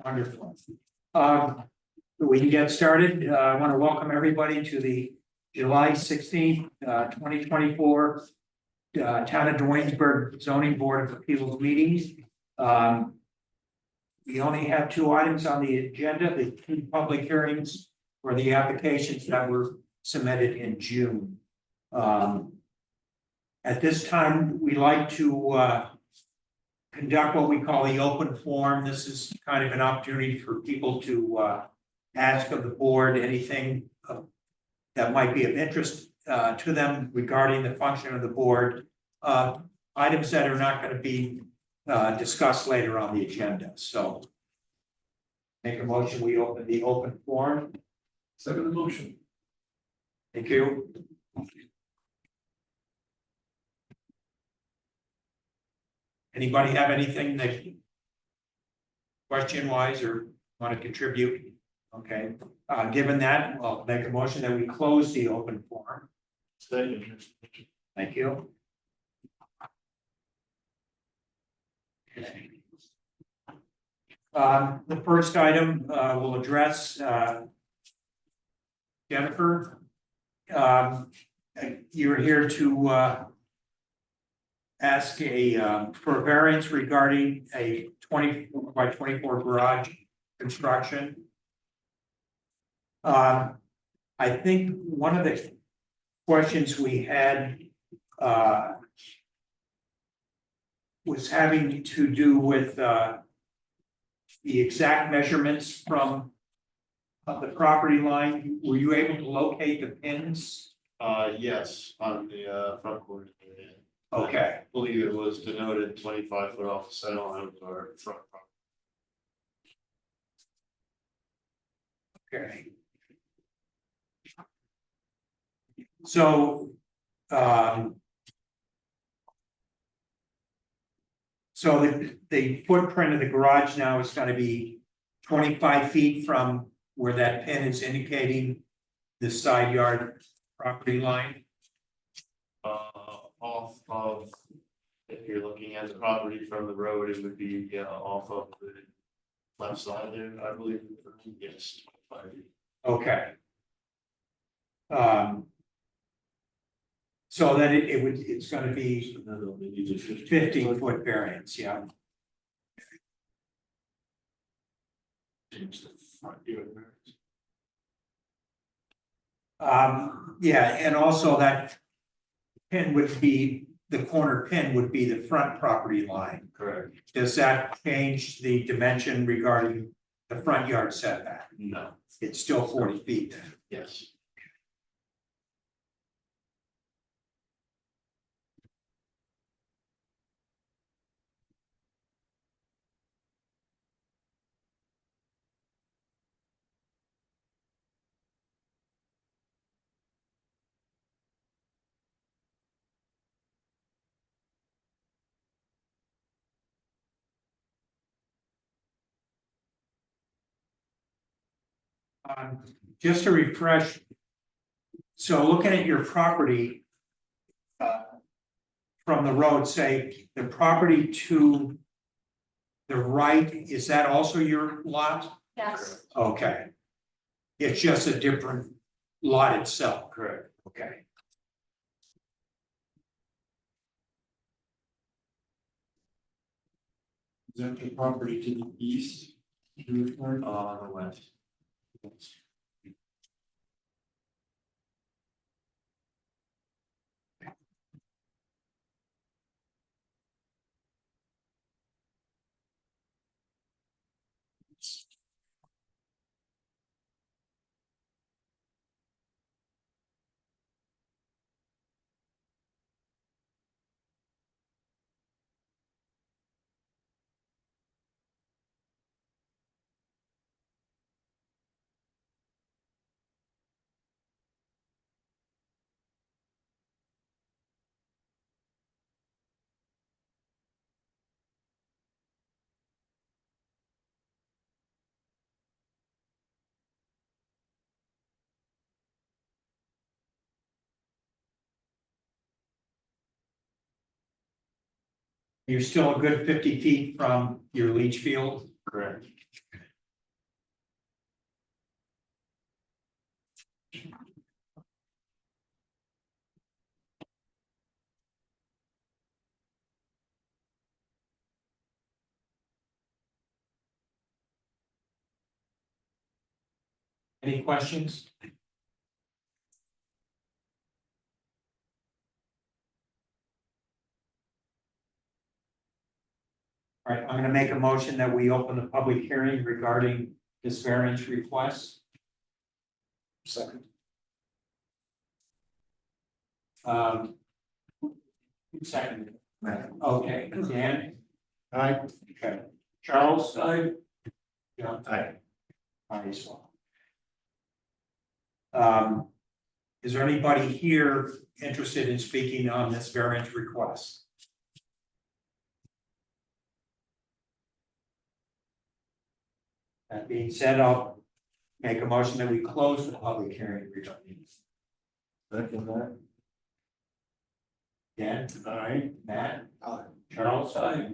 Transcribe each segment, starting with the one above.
Wonderful. We can get started. I want to welcome everybody to the July 16th, 2024 Town of Dwaynesburg Zoning Board of Appeals meetings. We only have two items on the agenda, the two public hearings for the applications that were submitted in June. At this time, we like to conduct what we call the open forum. This is kind of an opportunity for people to ask of the board anything that might be of interest to them regarding the function of the board. Items that are not going to be discussed later on the agenda. So make a motion, we open the open forum. Second the motion. Thank you. Anybody have anything that question wise or want to contribute? Okay, given that, I'll make a motion that we close the open forum. Second. Thank you. The first item we'll address Jennifer. You're here to ask for a variance regarding a 24 by 24 garage construction. I think one of the questions we had was having to do with the exact measurements from the property line. Were you able to locate the pins? Yes, on the front corner. Okay. I believe it was denoted 25 foot off the center line of our front property. Okay. So, the footprint of the garage now is going to be 25 feet from where that pin is indicating the side yard property line. Off of, if you're looking at the property from the road, it would be off of the left side there, I believe. Yes. 5 feet. Okay. So that it's going to be 15-foot variance, yeah. Change the front view. Yeah, and also that pin would be, the corner pin would be the front property line. Correct. Does that change the dimension regarding the front yard setback? No. It's still 40 feet then. Yes. Just to refresh, so looking at your property from the road, say the property to the right, is that also your lot? Yes. Okay. It's just a different lot itself. Correct. Okay. Is that the property to the east? The west. You're still a good 50 feet from your leach field. Correct. Any questions? All right, I'm gonna make a motion that we open the public hearing regarding this variance request. Second. Second. Okay, Dan? Aye. Okay. Charles? Aye. John? Aye. Aye as well. Is there anybody here interested in speaking on this variance request? That being said, I'll make a motion that we close the public hearing regarding this. Second that. Dan? Aye. Matt? Aye. Charles? Aye.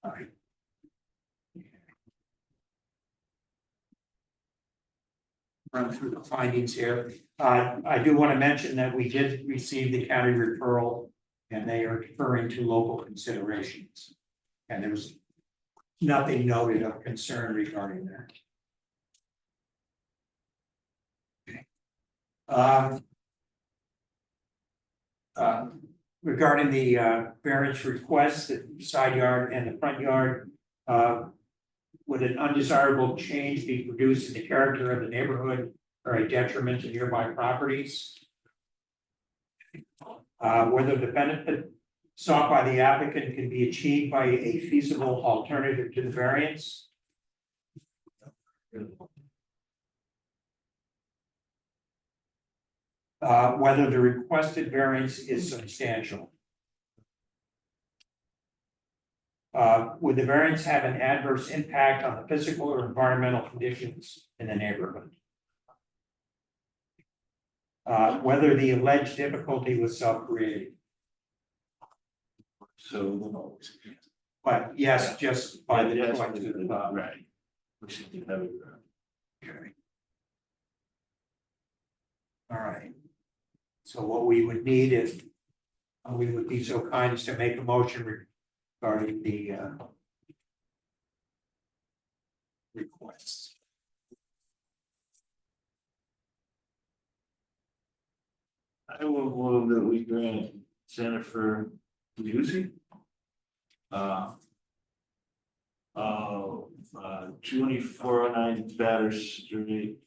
Aye. Run through the findings here. I do want to mention that we did receive the county referral and they are referring to local considerations. And there's nothing noted of concern regarding that. Regarding the variance request, the side yard and the front yard, would an undesirable change be produced in the character of the neighborhood or a detriment to nearby properties? Whether the benefit sought by the applicant can be achieved by a feasible alternative to the variance? Whether the requested variance is substantial? Would the variance have an adverse impact on the physical or environmental conditions in the neighborhood? Whether the alleged difficulty was self-created? So. But yes, just by the Yes, choice of the, right. We should have it. okay. All right. So what we would need is, we would be so kind as to make a motion regarding the requests. I will move that we grant Jennifer Lucy. 2409 Batter Street,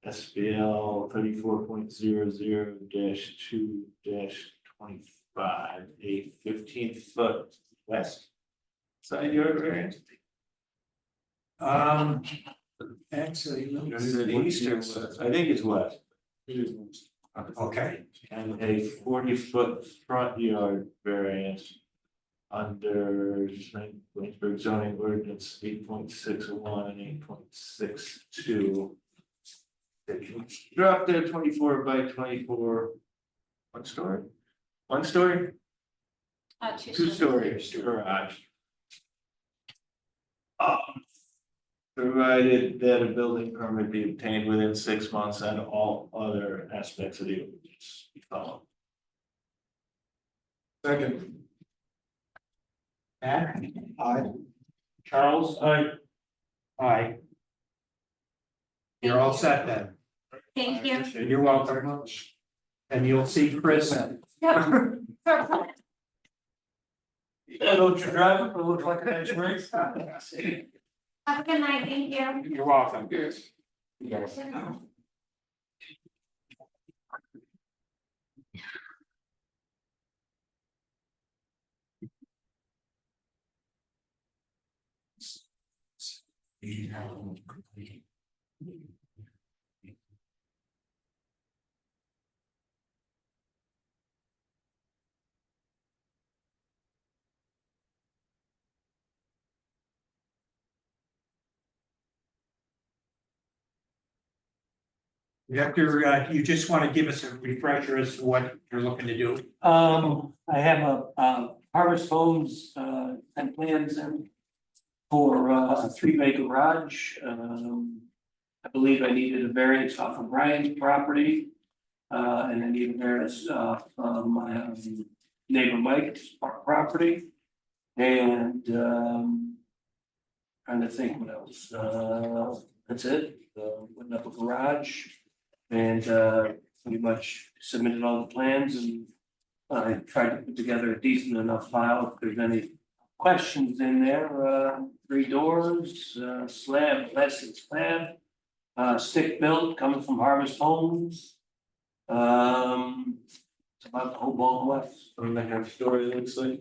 SBL 34.00-2-25, a 15-foot west side yard variance. Actually, Is it east or west? I think it's west. okay, And a 40-foot front yard variance under Williamsburg zoning ordinance 8.61 and 8.62. They construct a 24 by 24, one story? One story? Two-story garage. Provided that a building permit be obtained within 6 months and all other aspects of the ordinance be followed. Second. Matt? Aye. Charles? Aye. Aye. You're all set then. Thank you. You're welcome. And you'll see Chris. Yep. Yeah, don't you drive it, it looks like a nice race. Have a good night, thank you. You're welcome. Yes. Yes. Director, you just want to give us a refresher as to what you're looking to do? I have a Harvest Homes and plans in for a 3-bay garage. I believe I needed a variance off of Brian's property. And I need a variance off my neighbor Mike's property. And trying to think what else, that's it, putting up a garage. And pretty much submitted all the plans and I tried to put together a decent enough file. If there's any questions in there, 3 doors, slab, plastic slab. Stick built coming from Harvest Homes. It's about the whole ball of wax. 1.5 story looks like.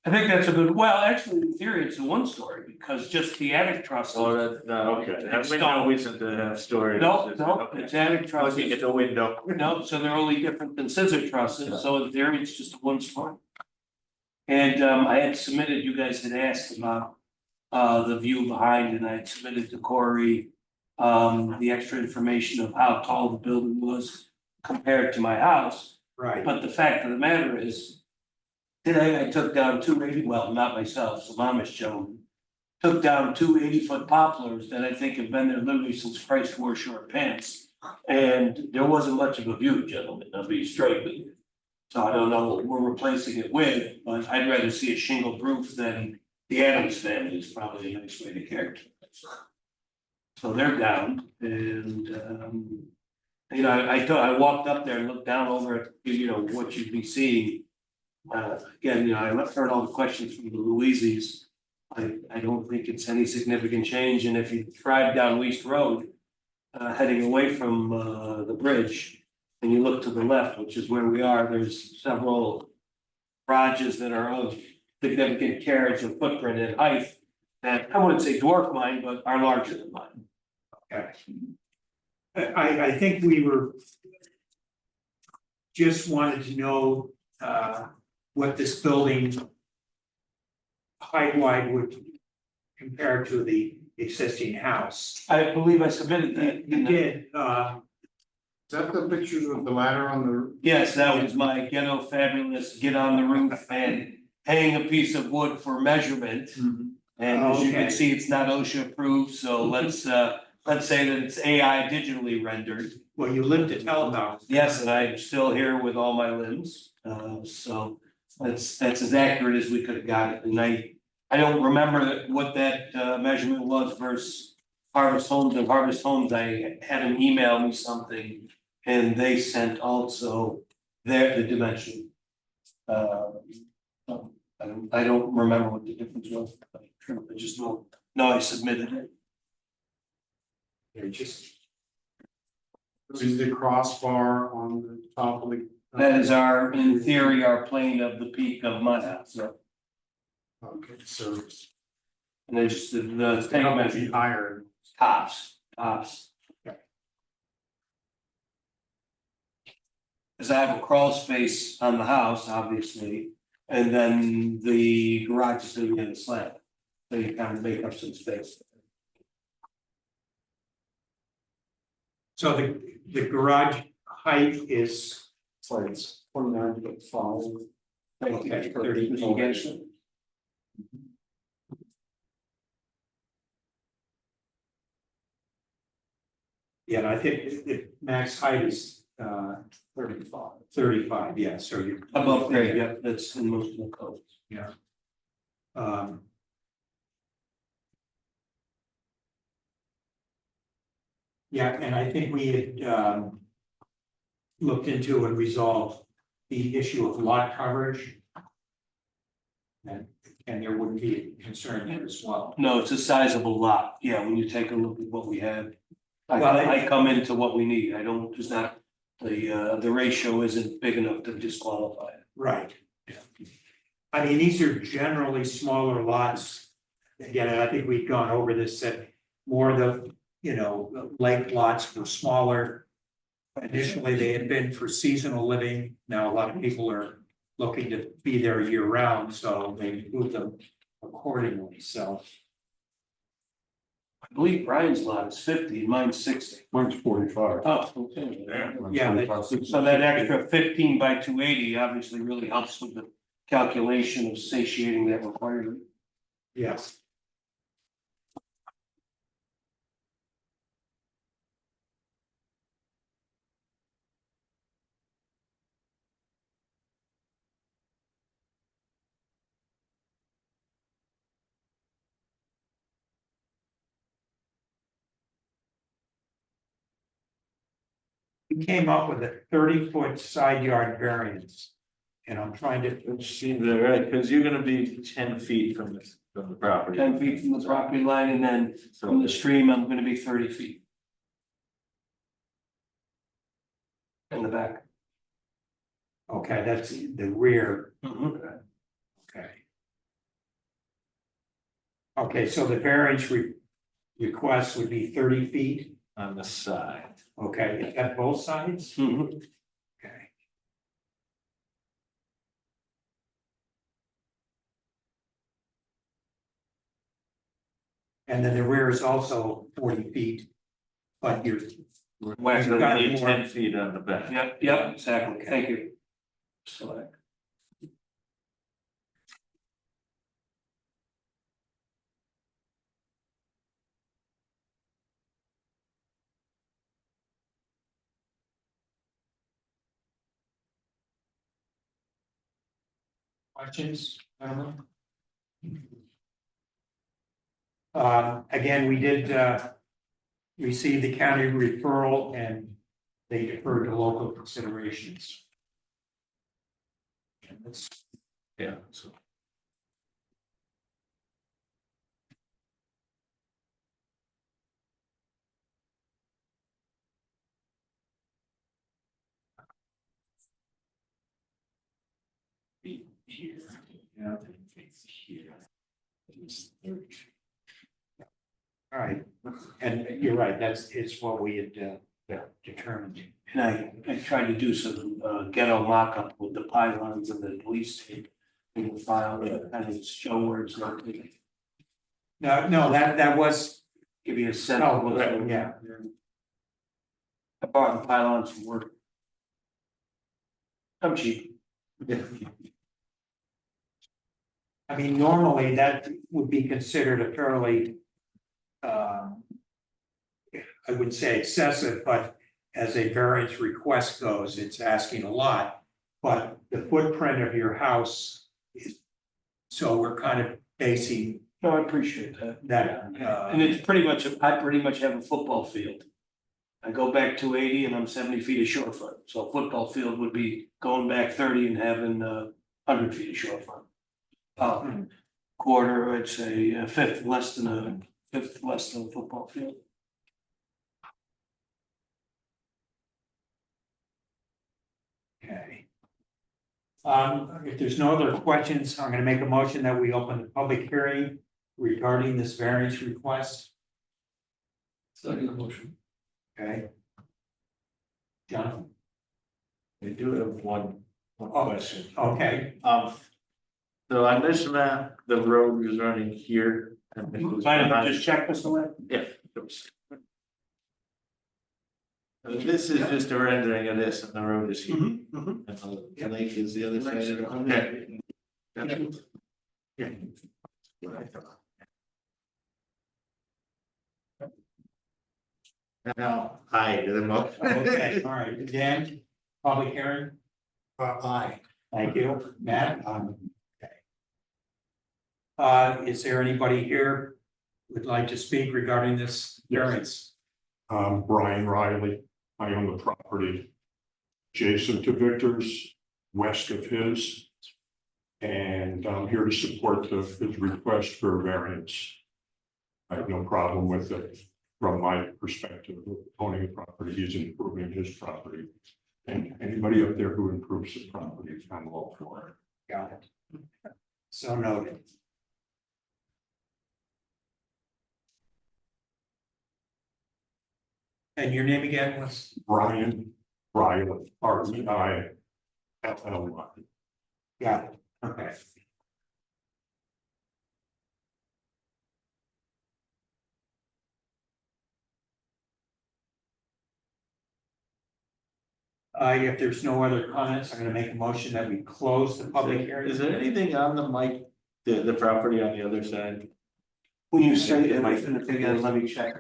I think that's a good, well, actually, in theory, it's a 1-story because just the attic truss. Oh, that's, no, okay, It's that window isn't the story. No, It's- no, okay. it's attic trusses. Looking at the window. No, so they're only different than scissor trusses, so in theory, it's just a 1-story. And I had submitted, you guys had asked about the view behind and I had submitted to Corey. The extra information of how tall the building was compared to my house, Right, but the fact of the matter is. Today I took down 280, well, not myself, some Amish gentleman. Took down 2 80-foot poplars that I think have been there literally since Christ wore short pants. And there wasn't much of a view, gentlemen, I'll be straight with you. So I don't know what we're replacing it with, but I'd rather see a shingled roof than the Adams family is probably a nice way to characterize it. So they're down and you know, I walked up there and looked down over at, you know, what you'd be seeing. Again, you know, I heard all the questions from the Louises. I don't think it's any significant change, and if you drive down East Road. Heading away from the bridge, and you look to the left, which is where we are, there's several. Garages that are of significant carriage and footprint and height. That I wouldn't say dwarf mine, but are larger than mine. okay. I think we were. Just wanted to know, what this building. Height wide would compare to the existing house. I believe I submitted that. You did, Is that the pictures of the ladder on the? Yes, that was my ghetto fabulous, get on the roof and hang a piece of wood for measurement. And as you Okay. can see, it's not OSHA approved, so let's say that it's AI digitally rendered. well, you lived at Telehouse. Yes, and I'm still here with all my limbs, so that's as accurate as we could have got it, and I don't remember what that measurement was versus Harvest Homes. And Harvest Homes, I had them email me something, and they sent also the dimension. I don't remember what the difference was, I just know I submitted it. They're just, Is the crossbar on the top of the? That is in theory, our plane of the peak of my house, so, Okay, so and they just did the it's tank gonna measure. be higher. Tops. Cause I have a crawl space on the house, obviously, and then the garage is gonna be in the slab. So you kind of make up some space. so the garage height is, So it's 29.5. okay, 30 Did you get it? yeah, and I think the max height is 35. 35, yeah, so you're. Above grade, yeah, that's in most of the codes. Um. Yeah, and I think we had looked into and resolved the issue of lot coverage. And there wouldn't be a concern there as well. No, it's a sizable lot, yeah, when you take a look at what we have. Well, I come into what we need, I don't, there's not, the ratio isn't big enough to disqualify it. Right. I mean, these are generally smaller lots. Again, and I think we've gone over this, that more of the, the lake lots were smaller. Initially, they had been for seasonal living. Now, a lot of people are looking to be there year round, so they move them accordingly, so. I believe Brian's lot is 50, mine's 60. Mine's 45. Oh, okay. Yeah, So that extra 15 by 280 obviously really helps with the calculation of satiating that requirement. yes. We came up with a 30-foot side yard variance. And I'm trying to, Which seems right, because you're gonna be 10 feet from the property. 10 feet from the property line, and then from the stream, I'm gonna be 30 feet. In the back. okay, that's the rear, okay. Okay, so the variance request would be 30 feet, On the side. okay, at both sides? Mhm. Okay. And then the rear is also 40 feet, but you're, West So of got you need more. 10 feet on the back. Yep, exactly, thank you. Select. questions? Again, we did, receive the county referral and they deferred to local considerations. And that's, Yeah, so. Here, yeah, here. It's 30. all right, and you're right, that's, is what we had, determined. And I tried to do some ghetto mock-up with the pylons and the police tape. In the file, that kind of show where it's located, No, that was, give you a sense of what's right, going yeah. on. I bought the pylons from work. I'm cheap. I mean, normally that would be considered a fairly, I wouldn't say excessive, but as a variance request goes, it's asking a lot. But the footprint of your house is, so we're kind of basing No, I appreciate that. that, And it's pretty much, I pretty much have a football field. I go back 280 and I'm 70 feet of shore front, so a football field would be going back 30 and having 100 feet of shore front. Quarter, I'd say a fifth less than a football field. okay. If there's no other questions, I'm gonna make a motion that we open the public hearing regarding this variance request. Second motion. Okay. John, I do have one question. okay, So on this map, the road is running here. And it goes Mind if I behind- just check this away? Yeah. This is just a rendering of this and the road is here. And the lake is the other side of it. Okay. Yeah. What I thought. Now, I to the motion. okay, all right, Dan, public hearing? Aye. Thank you, Matt, okay. Is there anybody here who would like to speak regarding this variance? Brian Riley. I own the property adjacent to Victor's, west of his. And I'm here to support his request for a variance. I have no problem with it from my perspective of owning the property. He's improving his property. And anybody up there who improves the property, I'm all for it. Got it. So noted. And your name again was? Brian Riley, REILLY. Got it, okay. If there's no other comments, I'm gonna make a motion that we close the public hearing. Is there anything on the mic, the property on the other side? When you say, again, let me check.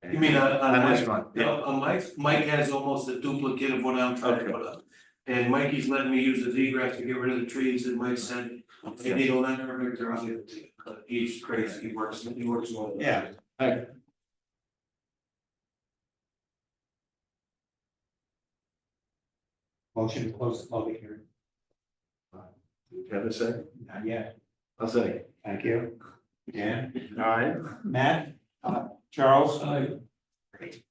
You mean On this one, yeah. Mike has almost a duplicate of what I'm trying to Okay. put up. And Mikey's letting me use the egress to get rid of the trees that Mike said, they need a letter, Victor, I'll get it. He's crazy, he works well. Yeah. Motion to close the public hearing. Have a second? Not yet. I'll say. Thank you. Dan, All right. Matt, Charles? Great.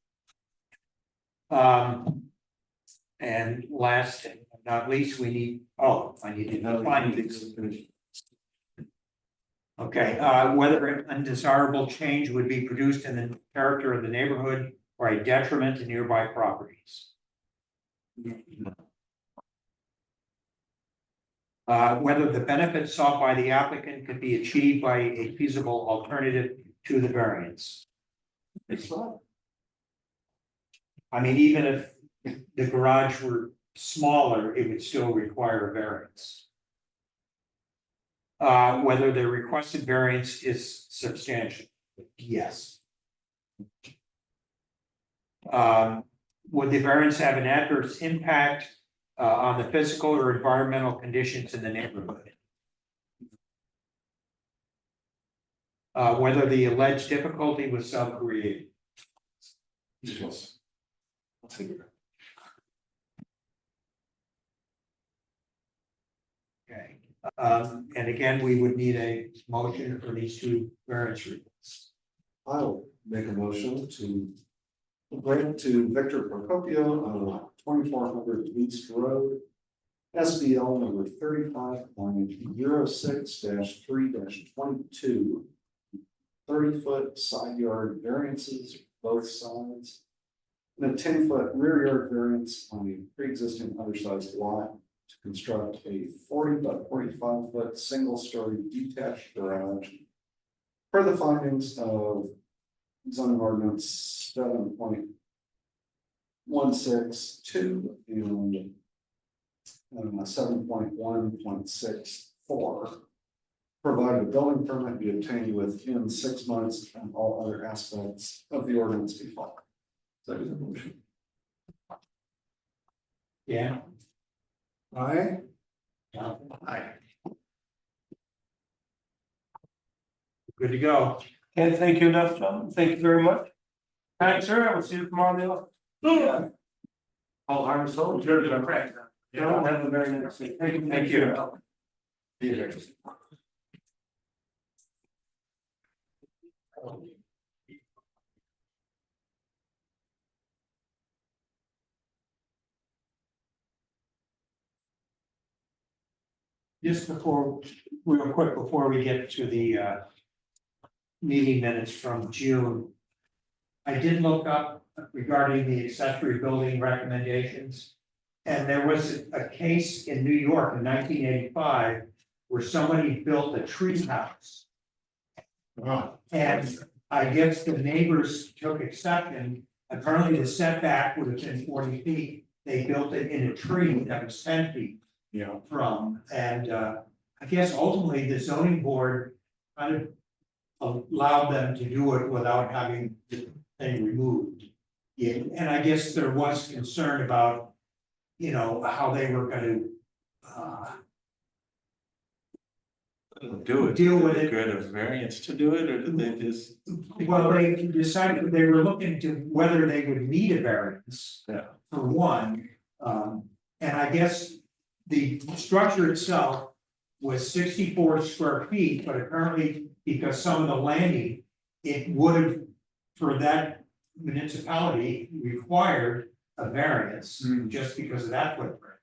And last and not least, we need, I need to know findings. Okay, whether an undesirable change would be produced in the character of the neighborhood or a detriment to nearby properties. Whether the benefits sought by the applicant could be achieved by a feasible alternative to the variance. I mean, even if the garage were smaller, it would still require a variance. Whether the requested variance is substantial, yes. Would the variance have an adverse impact on the physical or environmental conditions in the neighborhood? Whether the alleged difficulty was self-created. Yes. Okay, and again, we would need a motion for these two variance requests. I'll make a motion to grant to Victor Procopio on 2400 East Road, SBL number 35.06-3-22. 30-foot side yard variances both sides. And a 10-foot rear yard variance on a pre-existing undersized lot to construct a 40 by 45-foot single-story detached garage. Per the findings of zoning ordinance 7.162 and 7.1.64. Provided a building permit be obtained within 6 months and all other aspects of the ordinance be followed. That is a motion. Yeah. Aye. Aye. Good to go. Can't thank you enough, John, thank you very much. Thanks, sir, I will see you tomorrow in the office. Yeah. All harm and soul, sure, you're correct. John, have a very nice day. Thank you. Thank you. Just before, real quick, before we get to the meeting minutes from June. I did look up regarding the accessory building recommendations. And there was a case in New York in 1985 where somebody built a tree house. And I guess the neighbors took exception. Apparently the setback would have been 40 feet. They built it in a tree that was 10 feet. Yeah. From, and I guess ultimately the zoning board kind of allowed them to do it without having the thing removed. Yeah, and I guess there was concern about, you know, how they were gonna Do it. Deal with Did they it. grant a variance to do it, or did they just? well, they decided they were looking to whether they would need a variance. Yeah. For one, and I guess the structure itself was 64 square feet, but apparently because some of the landing, it would have, for that municipality, required a variance just because of that footprint.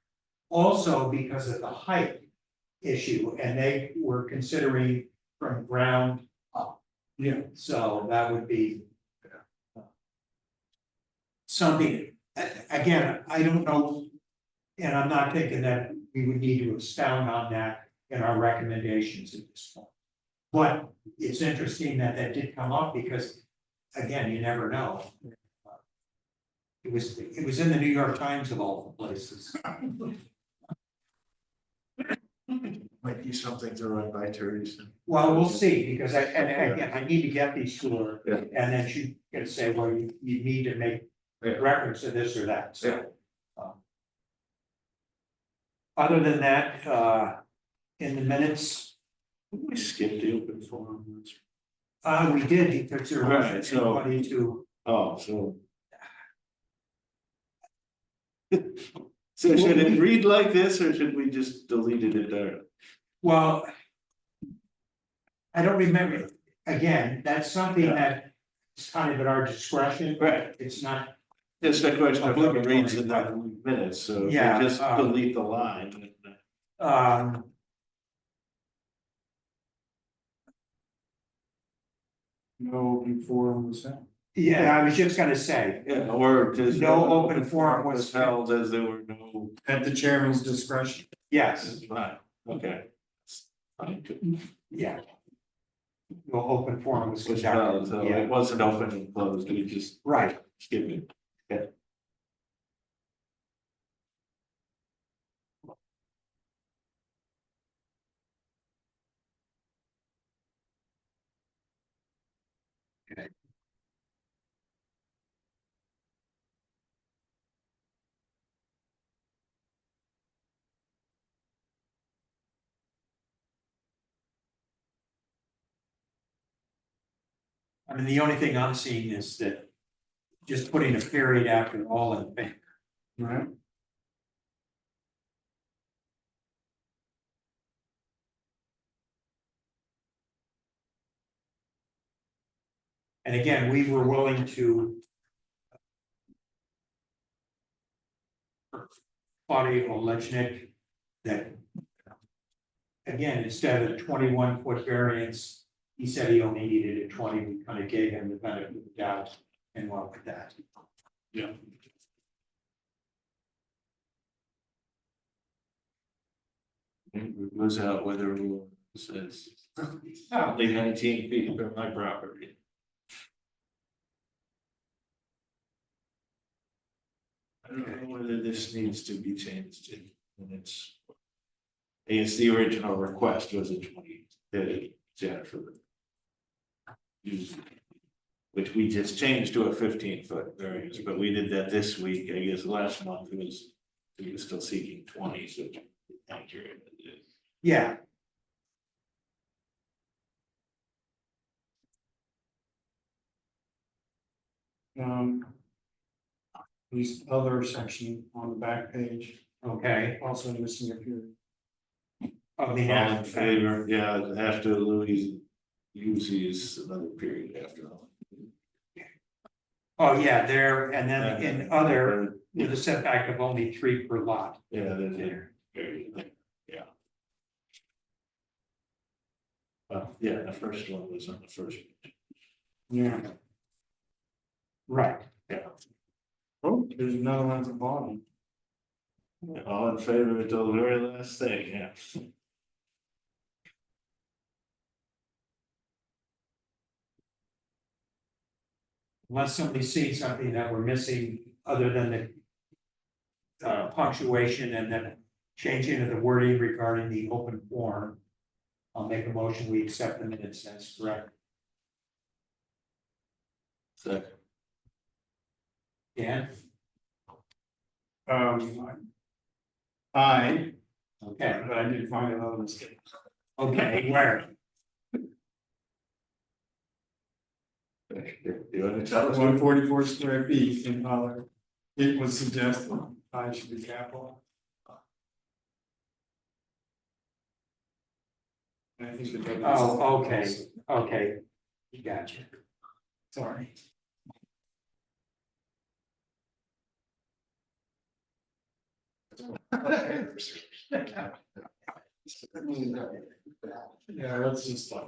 Also because of the height issue, and they were considering from ground up. Yeah. So that would be something, again, I don't know, and I'm not thinking that we would need to expound on that in our recommendations at this point. But it's interesting that that did come up because, again, you never know. it was in the New York Times of all the places. Might be something to run by Teresa. Well, we'll see, because and again, I need to get these to her, Yeah. and then she's gonna say, well, you need to make Yeah. reference to this or that, so. Other than that, in the minutes, We skipped the open forum. we did, because there Right, wasn't so- anybody to, Oh, so. So should it read like this, or should we just delete it entirely? well. I don't remember, again, that's something Yeah. that is kind of at our discretion, Right, it's not, it's a question of who reads in the minutes, so if Yeah, we just um, delete the line. um. No open forum was held. Yeah, I was just gonna say, Yeah, or just. No open forum was held as there were no. At the chairman's discretion. yes, Fine, okay. Fine, good. yeah. No open forum was Was held, conducted, so yeah, it wasn't open and closed, we just right, skip it. I mean, the only thing I'm seeing is that. Just putting a period after all in favor. Right. And again, we were willing to. Claudia Olechnik, that. Again, instead of 21-foot variance, he said he only needed a 20, we kind of gave him the benefit of the doubt and went with that. Yeah. It goes out whether rule says only 19 feet from my property. I don't know whether this needs to be changed in minutes. I guess the original request was a 20, Jennifer. Which we just changed to a 15-foot variance, but we did that this week, I guess last month we were still seeking 20, so it's accurate. Yeah, This other section on the back page, okay, also missing a period. of the. All in favor, yeah, after Louis uses another period after all. Oh, yeah, there, and then in other, with a setback of only 3 per lot. Yeah, there's a period there, yeah. Well, yeah, the first one was on the first, Yeah. Right. yeah. Oh, there's another one at the bottom. All in favor until the very last thing, yeah. Unless somebody sees something that we're missing other than the. Punctuation and then changing of the wording regarding the open forum. I'll make a motion, we accept the minutes as correct. Second. Dan, I, okay, but I did find another mistake. okay, where? You wanna tell us? 144 square feet in color. It was suggested I should be capital. I think that. Oh, okay, you gotcha. Sorry. Yeah, that's just like.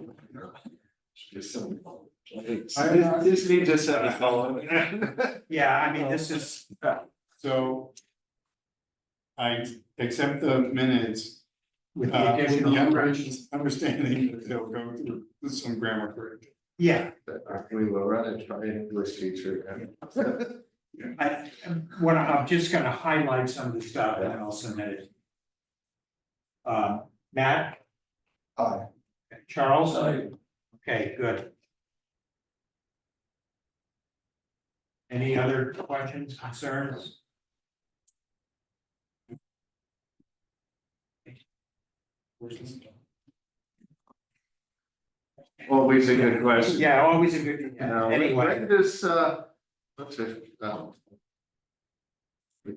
This needs a semicolon. Yeah, I mean, this is, So. I accept the minutes, with the with additional. the understanding that they'll go through some grammar correction. Yeah, We will run a try English teacher. I'm just gonna highlight some of the stuff and then I'll submit it. Matt, Aye. Charles? Okay, good. Any other questions, concerns? Always a good question. Yeah, always a good, Now, anyway, when does, what's it, the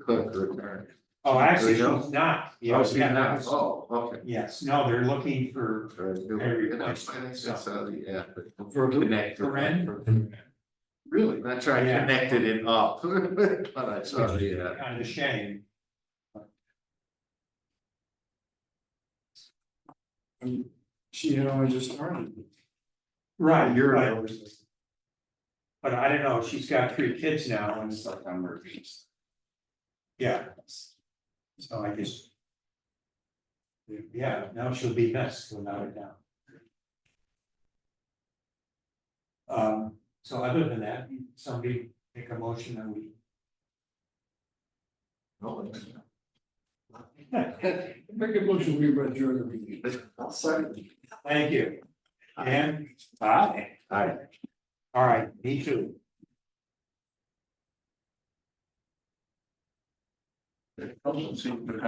clerk return? oh, actually, We don't? she's not. Oh, she's Yeah, not, that's- oh, okay. Yes, no, they're looking for, For a new, Very you know, I good. think it's, yeah. but For who? connect. For Ren? Really? Not trying to Yeah. connect it in up, but I saw, yeah. kind of a shame. She had only just started. Right, You're. right, but I don't know, she's got 3 kids now and It's like I'm yeah. So I just. Yeah, now she'll be missed without a doubt. So other than that, somebody make a motion that we. Make a motion, we adjourn the meeting. I'll second. Thank you. And, Aye. Aye. all right, me too. It doesn't seem to have